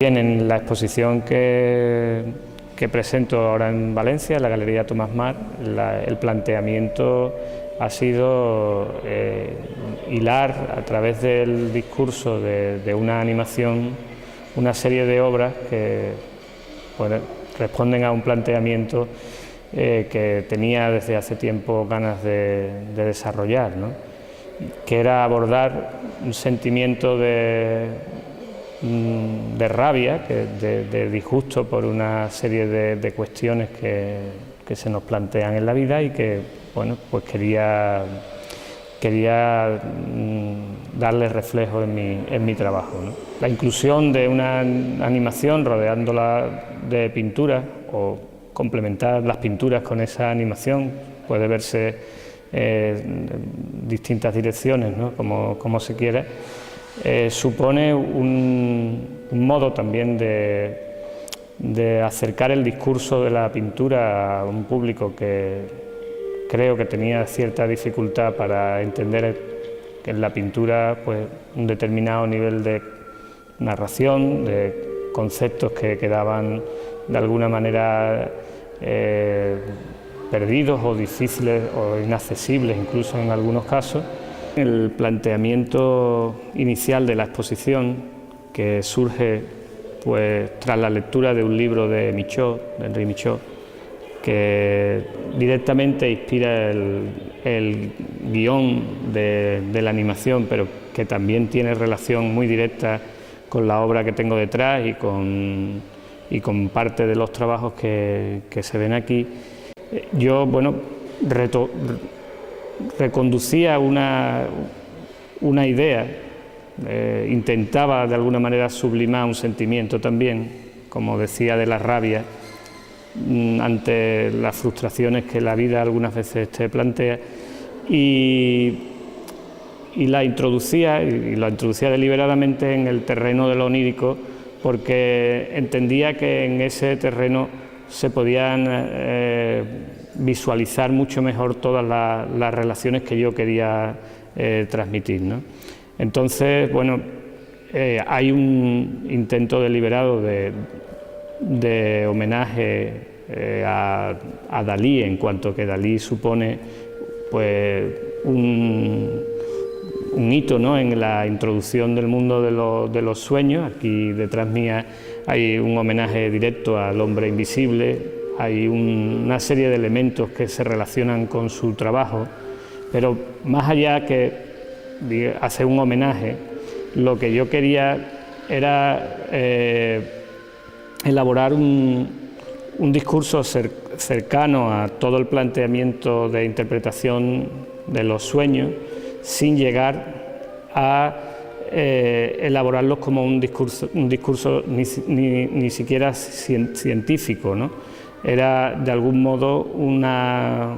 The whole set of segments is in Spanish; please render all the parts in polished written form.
Bien, en la exposición que presento ahora en Valencia, en la Galería Tomás Mar, el planteamiento ha sido hilar a través del discurso de una animación una serie de obras que responden a un planteamiento que tenía desde hace tiempo ganas de desarrollar, ¿no? Que era abordar un sentimiento de rabia, de disgusto por una serie de cuestiones que se nos plantean en la vida y que, bueno, pues quería darle reflejo en mi trabajo, ¿no? La inclusión de una animación rodeándola de pintura o complementar las pinturas con esa animación puede verse en distintas direcciones, ¿no? como se quiera. Supone un modo también de acercar el discurso de la pintura a un público que creo que tenía cierta dificultad para entender que en la pintura pues, un determinado nivel de narración, de conceptos que quedaban de alguna manera perdidos o difíciles o inaccesibles incluso en algunos casos. El planteamiento inicial de la exposición, que surge pues, tras la lectura de un libro de Michaud, de Henri Michaud, que directamente inspira el guión de la animación, pero que también tiene relación muy directa con la obra que tengo detrás y con parte de los trabajos que se ven aquí. Yo, bueno, reconducía una idea, intentaba de alguna manera sublimar un sentimiento también, como decía, de la rabia ante las frustraciones que la vida algunas veces te plantea, y la introducía deliberadamente en el terreno de lo onírico, porque entendía que en ese terreno se podían visualizar mucho mejor todas las relaciones que yo quería transmitir, ¿no? Entonces, bueno, hay un intento deliberado de homenaje a Dalí, en cuanto que Dalí supone pues, un hito, ¿no?, en la introducción del mundo de los sueños. Aquí detrás mía hay un homenaje directo al hombre invisible. Hay una serie de elementos que se relacionan con su trabajo, pero más allá que hacer un homenaje, lo que yo quería era elaborar un discurso cercano a todo el planteamiento de interpretación de los sueños, sin llegar a elaborarlos como un discurso ni siquiera científico, ¿no? Era de algún modo una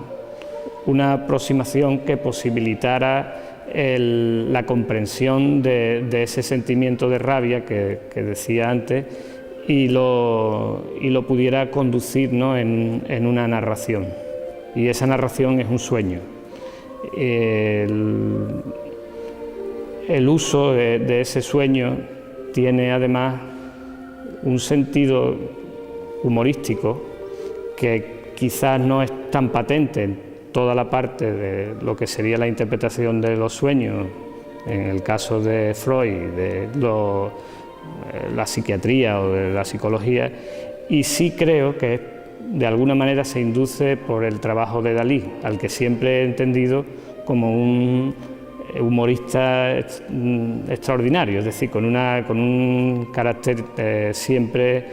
aproximación que posibilitara la comprensión de ese sentimiento de rabia que decía antes y lo pudiera conducir, ¿no?, en una narración. Y esa narración es un sueño. El uso de ese sueño tiene además un sentido humorístico que quizás no es tan patente en toda la parte de lo que sería la interpretación de los sueños, en el caso de Freud, de la psiquiatría o de la psicología, y sí creo que de alguna manera se induce por el trabajo de Dalí, al que siempre he entendido como un humorista extraordinario, es decir, con un carácter siempre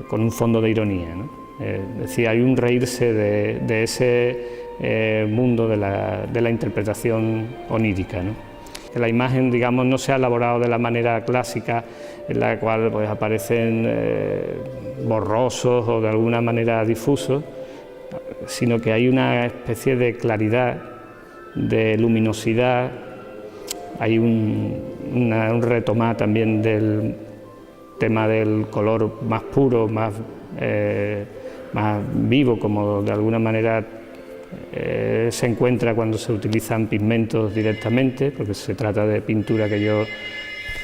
con un fondo de ironía, ¿no? Es decir, hay un reírse de ese mundo de la interpretación onírica, ¿no? Que la imagen, digamos, no se ha elaborado de la manera clásica, en la cual pues, aparecen borrosos o de alguna manera difusos, sino que hay una especie de claridad, de luminosidad. Hay un retomar también del tema del color más puro, más vivo, como de alguna manera se encuentra cuando se utilizan pigmentos directamente, porque se trata de pintura que yo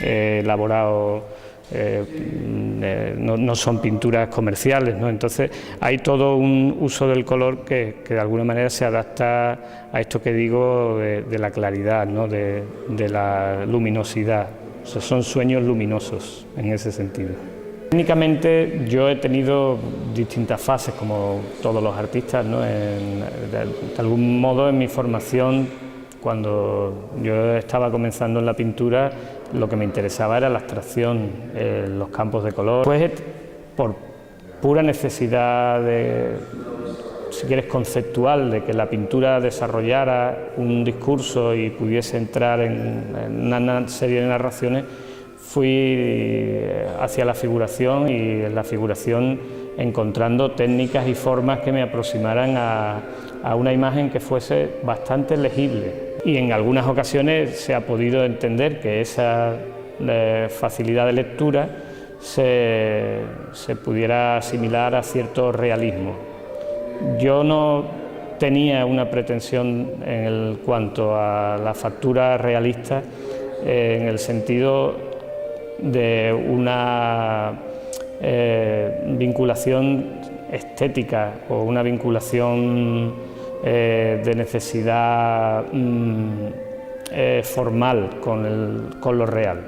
he elaborado no son pinturas comerciales, ¿no? Entonces hay todo un uso del color que de alguna manera se adapta a esto que digo de la claridad, ¿no? de la luminosidad. O sea, son sueños luminosos en ese sentido. Técnicamente yo he tenido distintas fases, como todos los artistas, ¿no? De algún modo en mi formación, cuando yo estaba comenzando en la pintura, lo que me interesaba era la abstracción, los campos de color. Pues por pura necesidad si quieres, conceptual, de que la pintura desarrollara un discurso y pudiese entrar en una serie de narraciones, fui hacia la figuración, y en la figuración encontrando técnicas y formas que me aproximaran a una imagen que fuese bastante legible. Y en algunas ocasiones se ha podido entender que esa facilidad de lectura se pudiera asimilar a cierto realismo. Yo no tenía una pretensión en cuanto a la factura realista, en el sentido de una vinculación estética o una vinculación de necesidad formal con lo real.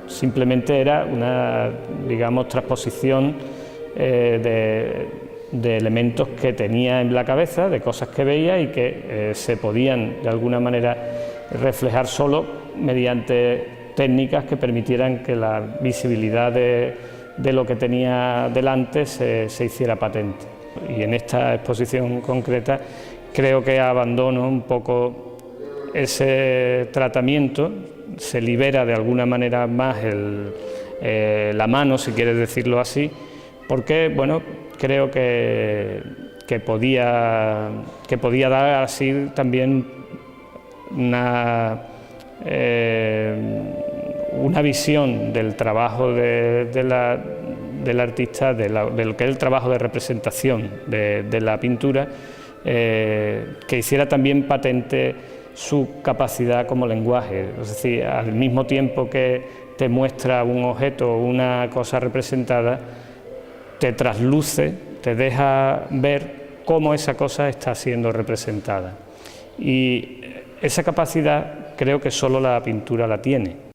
Simplemente era una, digamos, transposición de elementos que tenía en la cabeza, de cosas que veía y que se podían de alguna manera reflejar solo mediante técnicas que permitieran que la visibilidad de lo que tenía delante se hiciera patente. Y en esta exposición concreta creo que abandono un poco ese tratamiento, se libera de alguna manera más la mano, si quieres decirlo así, porque bueno, creo que podía dar así también una visión del trabajo del artista, de lo que es el trabajo de representación de la pintura, que hiciera también patente su capacidad como lenguaje. Es decir, al mismo tiempo que te muestra un objeto o una cosa representada, te trasluce, te deja ver cómo esa cosa está siendo representada. Y esa capacidad creo que solo la pintura la tiene.